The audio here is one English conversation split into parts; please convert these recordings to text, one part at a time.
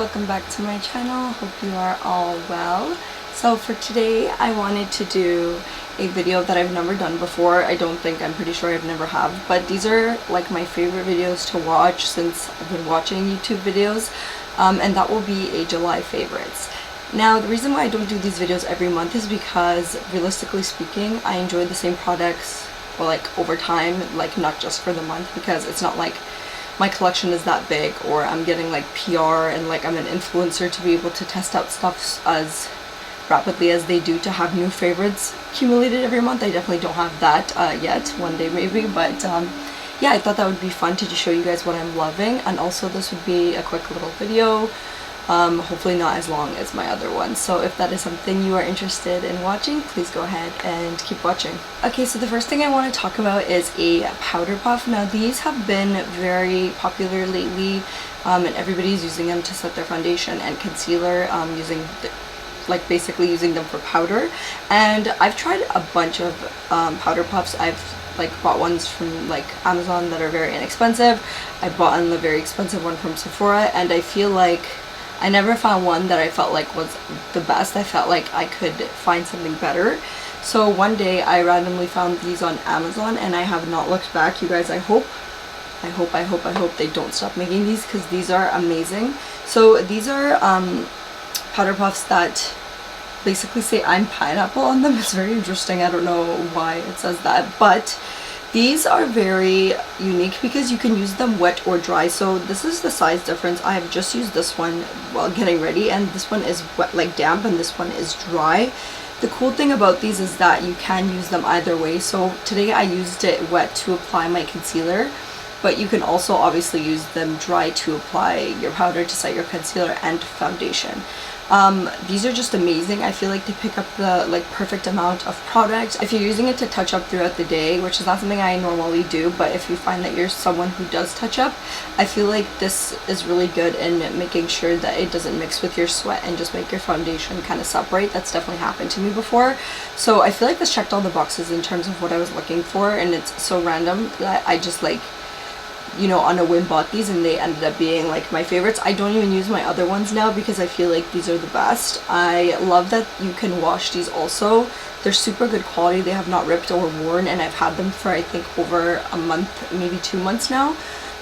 welcome back to my channel. Hope you are all well. So for today I wanted to do a video that I've never done before. I'm pretty sure I've never have, but these are like my favorite videos to watch since I've been watching YouTube videos, and that will be a July favorites. Now the reason why I don't do these videos every month is because realistically speaking I enjoy the same products over time, not just for the month, because it's not like my collection is that big or I'm getting PR and I'm an influencer to be able to test out stuff as rapidly as they do to have new favorites accumulated every month. I definitely don't have that yet, one day maybe, but yeah, I thought that would be fun to just show you guys what I'm loving, and also this would be a quick little video, hopefully not as long as my other ones. So if that is something you are interested in watching, please go ahead and keep watching. Okay, so the first thing I want to talk about is a powder puff. Now these have been very popular lately, and everybody's using them to set their foundation and concealer, basically using them for powder. And I've tried a bunch of powder puffs. I've bought ones from Amazon that are very inexpensive. I bought a very expensive one from Sephora, and I feel like I never found one that I felt was the best. I felt like I could find something better. So one day I randomly found these on Amazon and I have not looked back. You guys, I hope they don't stop making these, because these are amazing. So these are powder puffs that basically say I'm pineapple on them. It's very interesting. I don't know why it says that, but these are very unique because you can use them wet or dry. So this is the size difference. I have just used this one while getting ready, and this one is wet, damp, and this one is dry. The cool thing about these is that you can use them either way. So today I used it wet to apply my concealer, but you can also obviously use them dry to apply your powder to set your concealer and foundation. These are just amazing. I feel like they pick up the perfect amount of product. If you're using it to touch up throughout the day, which is not something I normally do, but if you find that you're someone who does touch up, I feel like this is really good in making sure that it doesn't mix with your sweat and just make your foundation kind of separate. That's definitely happened to me before. So I feel like this checked all the boxes in terms of what I was looking for, and it's so random that I just on a whim bought these, and they ended up being my favorites. I don't even use my other ones now because I feel like these are the best. I love that you can wash these also. They're super good quality. They have not ripped or worn, and I've had them for I think over a month, maybe 2 months now.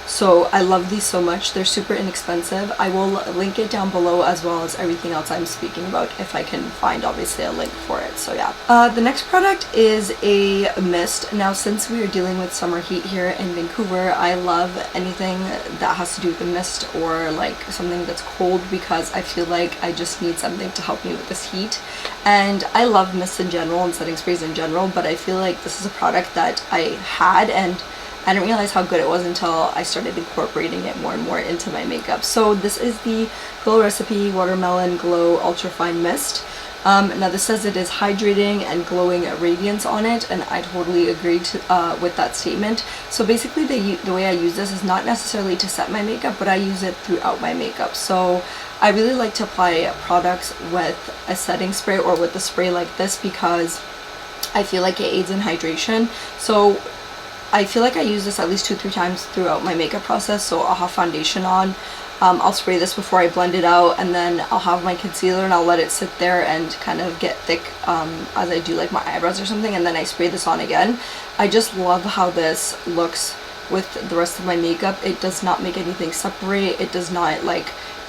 So I love these so much. They're super inexpensive. I will link it down below, as well as everything else I'm speaking about if I can find obviously a link for it. So yeah. The next product is a mist. Now since we are dealing with summer heat here in Vancouver, I love anything that has to do with the mist or something that's cold, because I feel like I just need something to help me with this heat. And I love mists in general and setting sprays in general, but I feel like this is a product that I had, and I didn't realize how good it was until I started incorporating it more and more into my makeup. So this is the Glow Recipe Watermelon Glow Ultra Fine Mist. Now this says it is hydrating and glowing radiance on it, and I totally agree with that statement. So basically the way I use this is not necessarily to set my makeup, but I use it throughout my makeup. So I really like to apply products with a setting spray or with a spray like this, because I feel like it aids in hydration. So I feel like I use this at least 2-3 times throughout my makeup process. So I'll have foundation on, I'll spray this before I blend it out, and then I'll have my concealer and I'll let it sit there and kind of get thick as I do my eyebrows or something, and then I spray this on again. I just love how this looks with the rest of my makeup. It does not make anything separate. It does not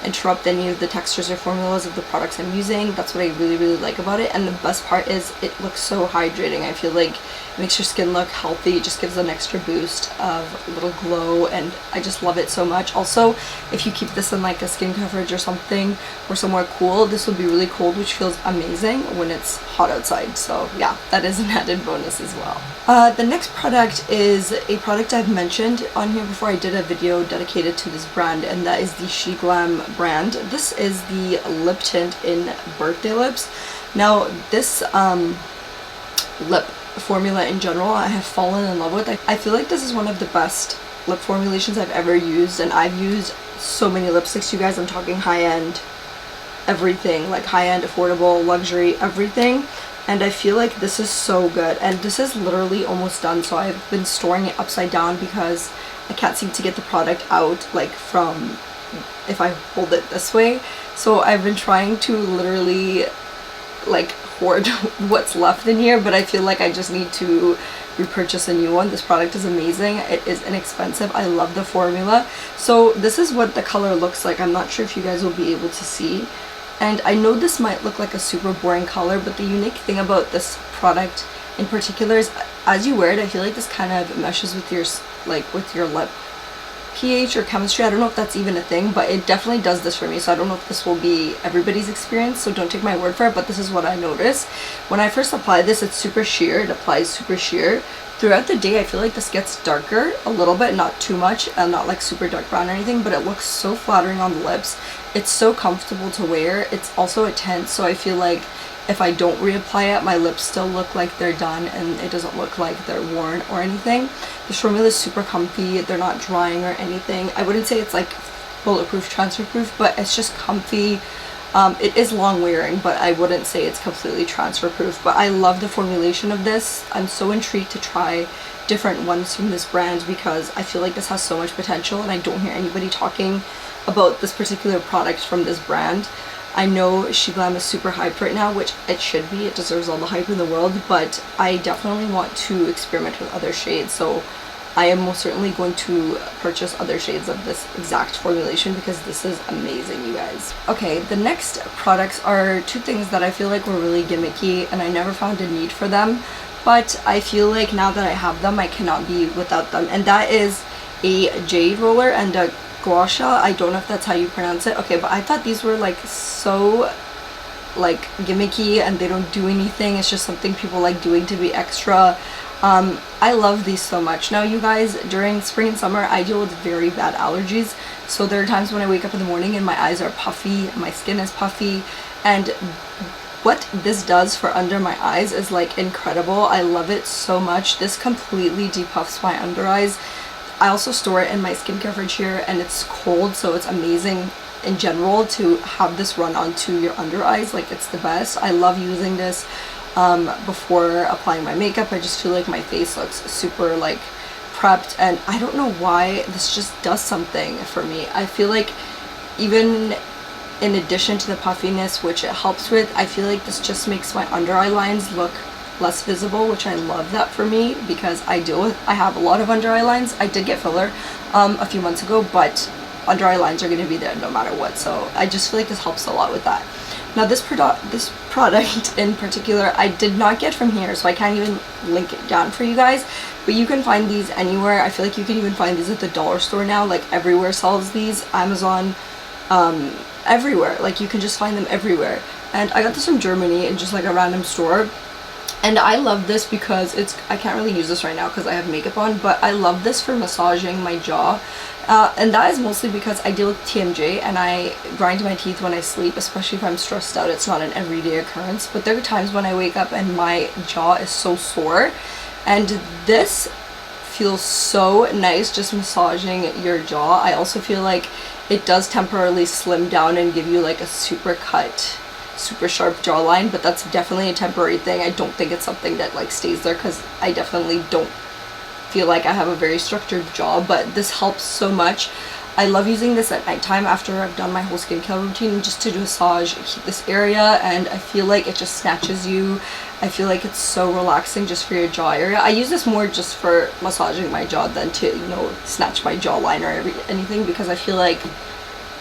interrupt any of the textures or formulas of the products I'm using. That's what I really like about it. And the best part is it looks so hydrating. I feel like it makes your skin look healthy. It just gives an extra boost of a little glow, and I just love it so much. Also, if you keep this in a skin coverage or something, or somewhere cool, this will be really cold, which feels amazing when it's hot outside. So yeah, that is an added bonus as well. The next product is a product I've mentioned on here before. I did a video dedicated to this brand, and that is the SHEGLAM brand. This is the lip tint in Birthday Lips. Now this lip formula in general I have fallen in love with. I feel like this is one of the best lip formulations I've ever used, and I've used so many lipsticks, you guys. I'm talking high-end everything, high-end, affordable, luxury, everything. And I feel like this is so good, and this is literally almost done. So I've been storing it upside down because I can't seem to get the product out from if I hold it this way. So I've been trying to literally like hoard what's left in here, but I feel like I just need to repurchase a new one. This product is amazing. It is inexpensive. I love the formula. So this is what the color looks like. I'm not sure if you guys will be able to see. And I know this might look like a super boring color, but the unique thing about this product in particular is as you wear it, I feel like this kind of meshes with your lip pH or chemistry. I don't know if that's even a thing, but it definitely does this for me. So I don't know if this will be everybody's experience, so don't take my word for it, but this is what I noticed. When I first apply this, it's super sheer. It applies super sheer. Throughout the day, I feel like this gets darker a little bit, not too much, and not like super dark brown or anything, but it looks so flattering on the lips. It's so comfortable to wear. It's also a tint, so I feel like if I don't reapply it, my lips still look like they're done and it doesn't look like they're worn or anything. This formula is super comfy. They're not drying or anything. I wouldn't say it's like bulletproof, transfer proof, but it's just comfy. It is long wearing, but I wouldn't say it's completely transfer proof. But I love the formulation of this. I'm so intrigued to try different ones from this brand because I feel like this has so much potential and I don't hear anybody talking about this particular product from this brand. I know SHEGLAM is super hyped right now, which it should be. It deserves all the hype in the world, but I definitely want to experiment with other shades. So I am most certainly going to purchase other shades of this exact formulation because this is amazing, you guys. Okay, the next products are two things that I feel like were really gimmicky and I never found a need for them, but I feel like now that I have them, I cannot be without them. And that is a jade roller and a gua sha. I don't know if that's how you pronounce it. Okay, but I thought these were like so like gimmicky and they don't do anything. It's just something people like doing to be extra. I love these so much. Now you guys, during spring and summer I deal with very bad allergies, so there are times when I wake up in the morning and my eyes are puffy, my skin is puffy, and what this does for under my eyes is like incredible. I love it so much. This completely depuffs my under eyes. I also store it in my skincare fridge here and it's cold, so it's amazing in general to have this run onto your under eyes. Like, it's the best. I love using this before applying my makeup. I just feel like my face looks super like prepped, and I don't know why this just does something for me. I feel like even in addition to the puffiness, which it helps with, I feel like this just makes my under eye lines look less visible, which I love that for me because I have a lot of under eye lines. I did get filler a few months ago, but under eye lines are going to be there no matter what, so I just feel like this helps a lot with that. Now this product in particular I did not get from here, so I can't even link it down for you guys, but you can find these anywhere. I feel like you can even find these at the dollar store now. Like, everywhere sells these, Amazon, everywhere. Like, you can just find them everywhere. And I got this from Germany in just like a random store. And I love this because I can't really use this right now because I have makeup on, but I love this for massaging my jaw. And that is mostly because I deal with TMJ and I grind my teeth when I sleep, especially if I'm stressed out. It's not an everyday occurrence, but there are times when I wake up and my jaw is so sore. And this feels so nice, just massaging your jaw. I also feel like it does temporarily slim down and give you like a super sharp jawline, but that's definitely a temporary thing. I don't think it's something that like stays there because I definitely don't feel like I have a very structured jaw, but this helps so much. I love using this at nighttime after I've done my whole skincare routine, just to massage this area, and I feel like it just snatches you. I feel like it's so relaxing just for your jaw area. I use this more just for massaging my jaw than to, you know, snatch my jawline or anything, because I feel like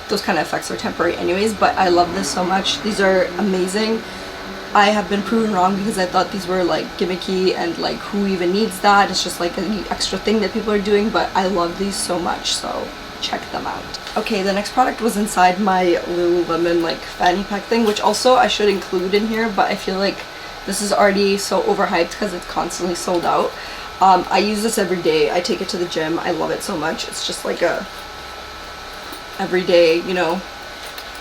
those kind of effects are temporary anyways. But I love this so much. These are amazing. I have been proven wrong because I thought these were like gimmicky and like, who even needs that? It's just like an extra thing that people are doing, but I love these so much, so check them out. Okay, the next product was inside my Lululemon like fanny pack thing, which also I should include in here, but I feel like this is already so overhyped because it's constantly sold out. I use this every day. I take it to the gym. I love it so much. It's just like a everyday, you know,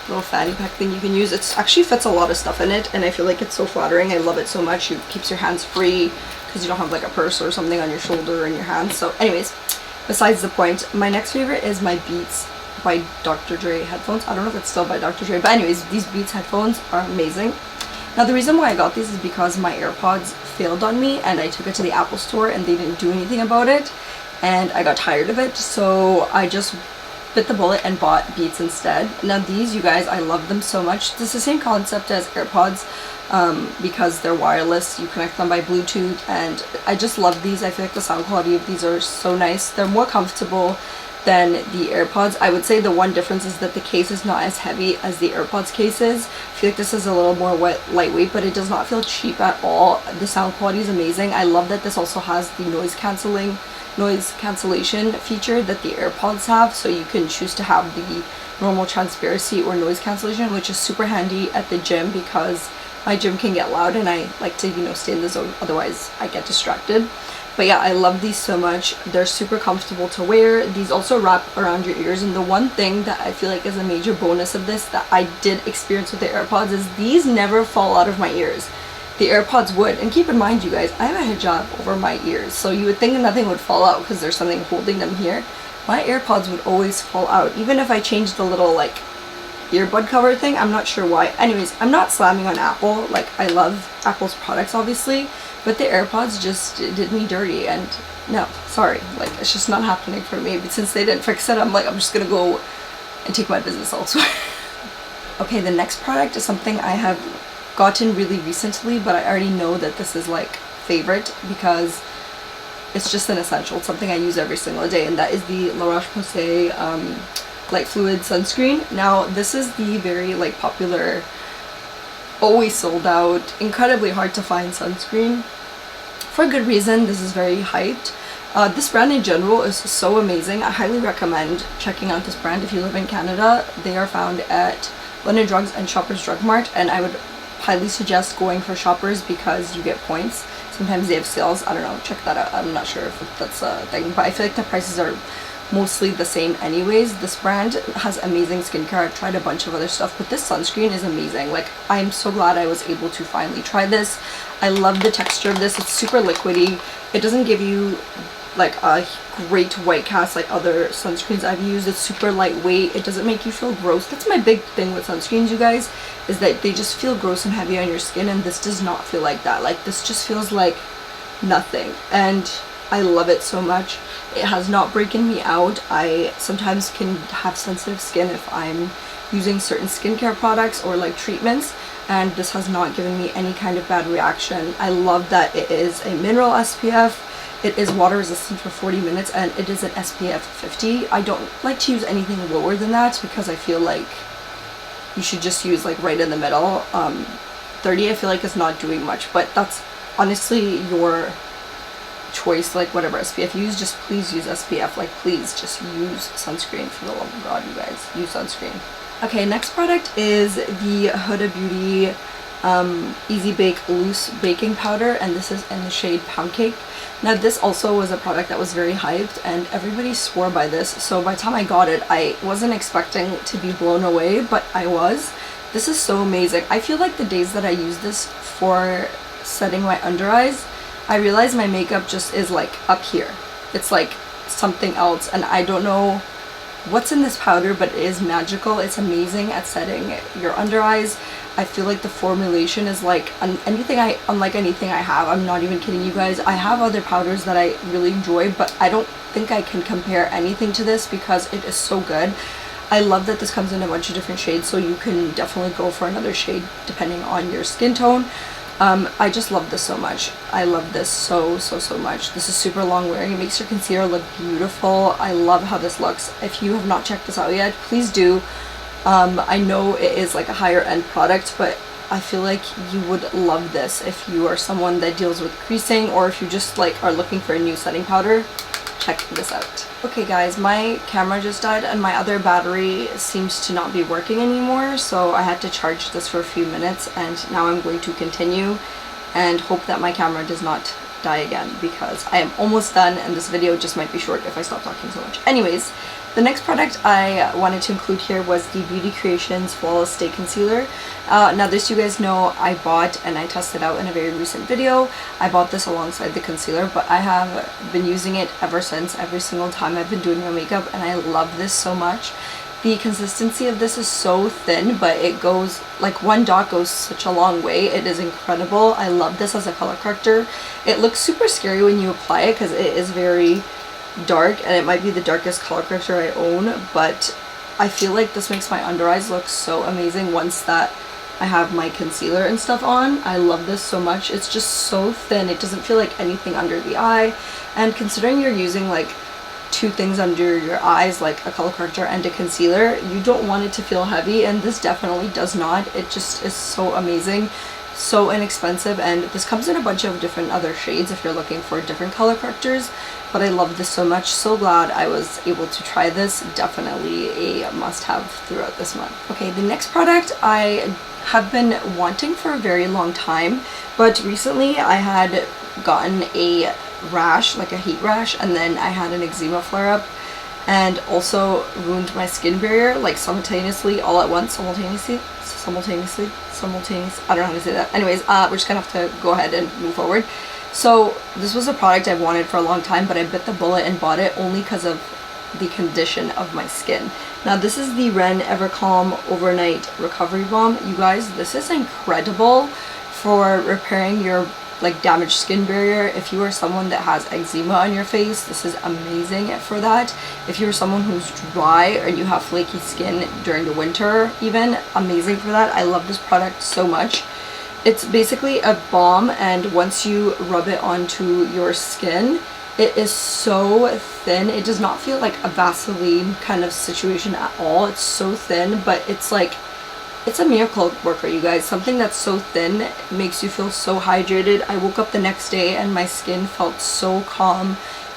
little fanny pack thing you can use. It actually fits a lot of stuff in it, and I feel like it's so flattering. I love it so much. It keeps your hands free because you don't have like a purse or something on your shoulder or in your hands. So anyways, besides the point, my next favorite is my Beats by Dr. Dre headphones. I don't know if it's still by Dr. Dre, but anyways, these Beats headphones are amazing. Now the reason why I got these is because my AirPods failed on me and I took it to the Apple store and they didn't do anything about it, and I got tired of it, so I just bit the bullet and bought Beats instead. Now these, you guys, I love them so much. This is the same concept as AirPods, because they're wireless. You connect them by Bluetooth, and I just love these. I feel like the sound quality of these are so nice. They're more comfortable than the AirPods. I would say the one difference is that the case is not as heavy as the AirPods case is. I feel like this is a little more lightweight, but it does not feel cheap at all. The sound quality is amazing. I love that this also has the noise cancellation feature that the AirPods have, so you can choose to have the normal transparency or noise cancellation, which is super handy at the gym because my gym can get loud and I like to, you know, stay in the zone, otherwise I get distracted. But yeah, I love these so much. They're super comfortable to wear. These also wrap around your ears, and the one thing that I feel like is a major bonus of this that I did experience with the AirPods is these never fall out of my ears. The AirPods would, and keep in mind, you guys, I have a hijab over my ears, so you would think nothing would fall out because there's something holding them here. My AirPods would always fall out, even if I changed the little like earbud cover thing. I'm not sure why. Anyways, I'm not slamming on Apple. Like, I love Apple's products obviously, but the AirPods just did me dirty, and no, sorry, like, it's just not happening for me. But since they didn't fix it, I'm like, I'm just gonna go and take my business elsewhere. Okay, the next product is something I have gotten really recently, but I already know that this is like favorite because it's just an essential. It's something I use every single day, and that is the Roche-Posay like Fluid Sunscreen. Now this is the very like popular, always sold out, incredibly hard to find sunscreen. For good reason, this is very hyped. This brand in general is so amazing. I highly recommend checking out this brand if you live in Canada. They are found at London Drugs and Shoppers Drug Mart, and I would highly suggest going for Shoppers because you get points. Sometimes they have sales. I don't know, check that out. I'm not sure if that's a thing, but I feel like the prices are mostly the same anyways. This brand has amazing skincare. I've tried a bunch of other stuff, but this sunscreen is amazing. Like, I'm so glad I was able to finally try this. I love the texture of this. It's super liquidy. It doesn't give you like a great white cast like other sunscreens I've used. It's super lightweight. It doesn't make you feel gross. That's my big thing with sunscreens, you guys, is that they just feel gross and heavy on your skin, and this does not feel like that. Like, this just feels like nothing, and I love it so much. It has not broken me out. I sometimes can have sensitive skin if I'm using certain skincare products or like treatments, and this has not given me any kind of bad reaction. I love that it is a mineral SPF. It is water resistant for 40 minutes, and it is an SPF 50. I don't like to use anything lower than that because I feel like you should just use like right in the middle. 30 I feel like is not doing much, but that's honestly your choice. Like, whatever SPF you use, just please use SPF. Like, please just use sunscreen, for the love of God, you guys. Use sunscreen. Okay, next product is the Huda Beauty Easy Bake Loose Baking Powder, and this is in the shade Pound Cake. Now this also was a product that was very hyped and everybody swore by this, so by the time I got it I wasn't expecting to be blown away, but I was. This is so amazing. I feel like the days that I use this for setting my under eyes, I realize my makeup just is like up here. It's like something else, and I don't know what's in this powder, but it is magical. It's amazing at setting your under eyes. I feel like the formulation is like unlike anything I have. I'm not even kidding you guys. I have other powders that I really enjoy, but I don't think I can compare anything to this because it is so good. I love that this comes in a bunch of different shades, so you can definitely go for another shade depending on your skin tone. I just love this so much. I love this so much. This is super long wearing. It makes your concealer look beautiful. I love how this looks. If you have not checked this out yet, please do. I know it is like a higher end product, but I feel like you would love this if you are someone that deals with creasing, or if you just like are looking for a new setting powder. Check this out. Okay guys, my camera just died and my other battery seems to not be working anymore, so I had to charge this for a few minutes, and now I'm going to continue and hope that my camera does not die again, because I am almost done and this video just might be short if I stop talking so much. Anyways, the next product I wanted to include here was the Beauty Creations Flawless Stay Concealer. Now this, you guys know, I bought and I tested out in a very recent video. I bought this alongside the concealer, but I have been using it ever since, every single time I've been doing my makeup, and I love this so much. The consistency of this is so thin, but it goes, like, one dot goes such a long way. It is incredible. I love this as a color corrector. It looks super scary when you apply it because it is very dark, and it might be the darkest color corrector I own, but I feel like this makes my under eyes look so amazing once that I have my concealer and stuff on. I love this so much. It's just so thin. It doesn't feel like anything under the eye, and considering you're using like two things under your eyes, like a color corrector and a concealer, you don't want it to feel heavy, and this definitely does not. It just is so amazing, so inexpensive, and this comes in a bunch of different other shades if you're looking for different color correctors, but I love this so much. So glad I was able to try this. Definitely a must-have throughout this month. Okay, the next product I have been wanting for a very long time, but recently I had gotten a rash, like a heat rash, and then I had an eczema flare-up, and also ruined my skin barrier, like simultaneously, all at once, simultaneously, I don't know how to say that. Anyways, we're just gonna have to go ahead and move forward. So this was a product I've wanted for a long time, but I bit the bullet and bought it only because of the condition of my skin. Now this is the Ren Evercalm Overnight Recovery Balm. You guys, this is incredible for repairing your like damaged skin barrier. If you are someone that has eczema on your face, this is amazing for that. If you're someone who's dry or you have flaky skin during the winter, even, amazing for that. I love this product so much. It's basically a balm, and once you rub it onto your skin, it is so thin. It does not feel like a Vaseline kind of situation at all. It's so thin, but it's like, it's a miracle worker, you guys. Something that's so thin makes you feel so hydrated. I woke up the next day and my skin felt so calm.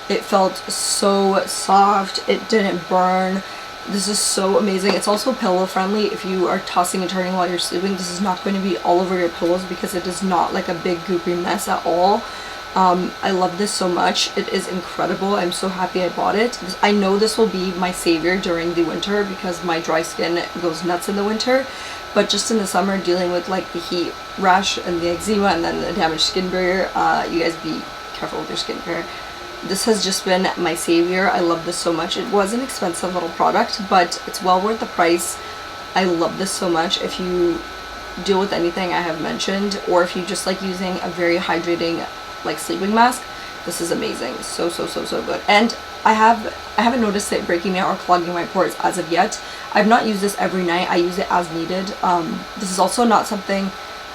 It felt so soft. It didn't burn. This is so amazing. It's also pillow friendly. If you are tossing and turning while you're sleeping, this is not going to be all over your pillows because it is not like a big goopy mess at all. I love this so much. It is incredible. I'm so happy I bought it. I know this will be my savior during the winter because my dry skin goes nuts in the winter, but just in the summer, dealing with like the heat rash and the eczema and then the damaged skin barrier, you guys be careful with your skincare. This has just been my savior. I love this so much. It was an expensive little product, but it's well worth the price. I love this so much. If you deal with anything I have mentioned, or if you just like using a very hydrating like sleeping mask, this is amazing. So good. And I haven't noticed it breaking me out or clogging my pores as of yet. I've not used this every night. I use it as needed. This is also not something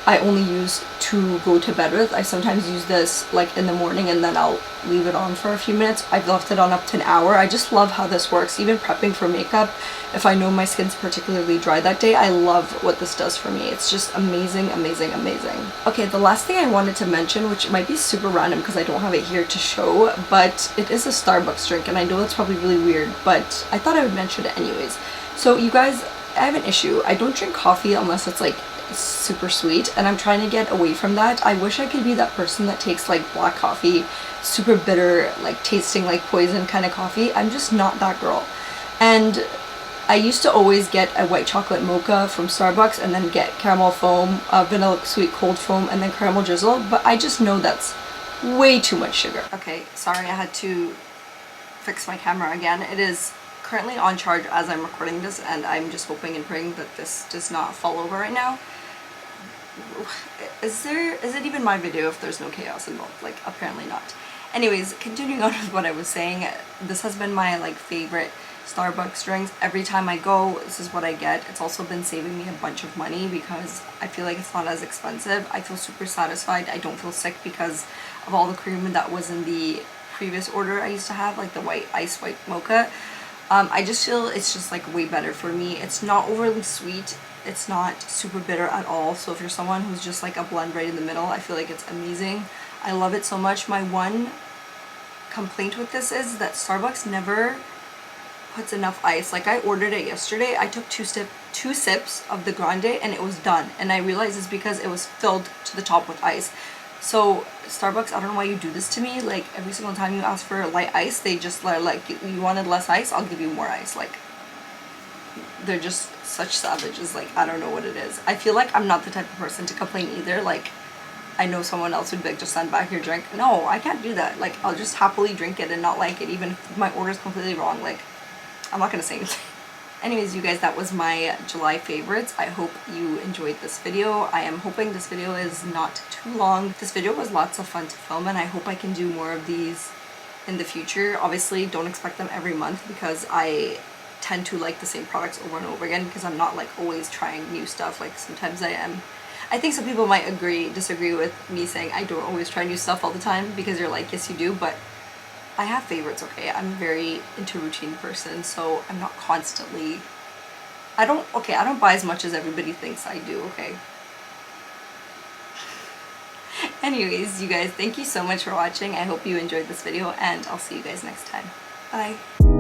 I only use to go to bed with. I sometimes use this like in the morning and then I'll leave it on for a few minutes. I've left it on up to an hour. I just love how this works. Even prepping for makeup, if I know my skin's particularly dry that day, I love what this does for me. It's just amazing. Okay, the last thing I wanted to mention, which might be super random because I don't have it here to show, but it is a Starbucks drink, and I know that's probably really weird, but I thought I would mention it anyways. So you guys, I have an issue. I don't drink coffee unless it's like super sweet, and I'm trying to get away from that. I wish I could be that person that takes like black coffee, super bitter, like tasting like poison kind of coffee. I'm just not that girl. And I used to always get a white chocolate mocha from Starbucks and then get caramel foam, vanilla sweet cold foam, and then caramel drizzle, but I just know that's way too much sugar. Okay, sorry, I had to fix my camera again. It is currently on charge as I'm recording this, and I'm just hoping and praying that this does not fall over right now. Is it even my video if there's no chaos involved? Like, apparently not. Anyways, continuing on with what I was saying, this has been my like favorite Starbucks drinks. Every time I go, this is what I get. It's also been saving me a bunch of money because I feel like it's not as expensive. I feel super satisfied. I don't feel sick because of all the cream that was in the previous order I used to have, like the white mocha. I just feel it's just like way better for me. It's not overly sweet. It's not super bitter at all. So if you're someone who's just like a blend right in the middle, I feel like it's amazing. I love it so much. My one complaint with this is that Starbucks never puts enough ice. Like, I ordered it yesterday. I took two sips of the grande and it was done. And I realized it's because it was filled to the top with ice. So Starbucks, I don't know why you do this to me. Like, every single time you ask for light ice, they just like, you wanted less ice, I'll give you more ice. Like, they're just such savages. Like, I don't know what it is. I feel like I'm not the type of person to complain either. Like, I know someone else would be like, just send back your drink. No, I can't do that. Like, I'll just happily drink it and not like it, even if my order's completely wrong. Like, I'm not gonna say anything. Anyways, you guys, that was my July favorites. I hope you enjoyed this video. I am hoping this video is not too long. This video was lots of fun to film, and I hope I can do more of these in the future. Obviously don't expect them every month because I tend to like the same products over and over again because I'm not like always trying new stuff. Like sometimes I am. I think some people might disagree with me saying I don't always try new stuff all the time, because you're like, yes you do, but I have favorites, okay? I'm a very into routine person, so I'm not constantly, I don't buy as much as everybody thinks I do, okay? Anyways, you guys, thank you so much for watching. I hope you enjoyed this video, and I'll see you guys next time. Bye!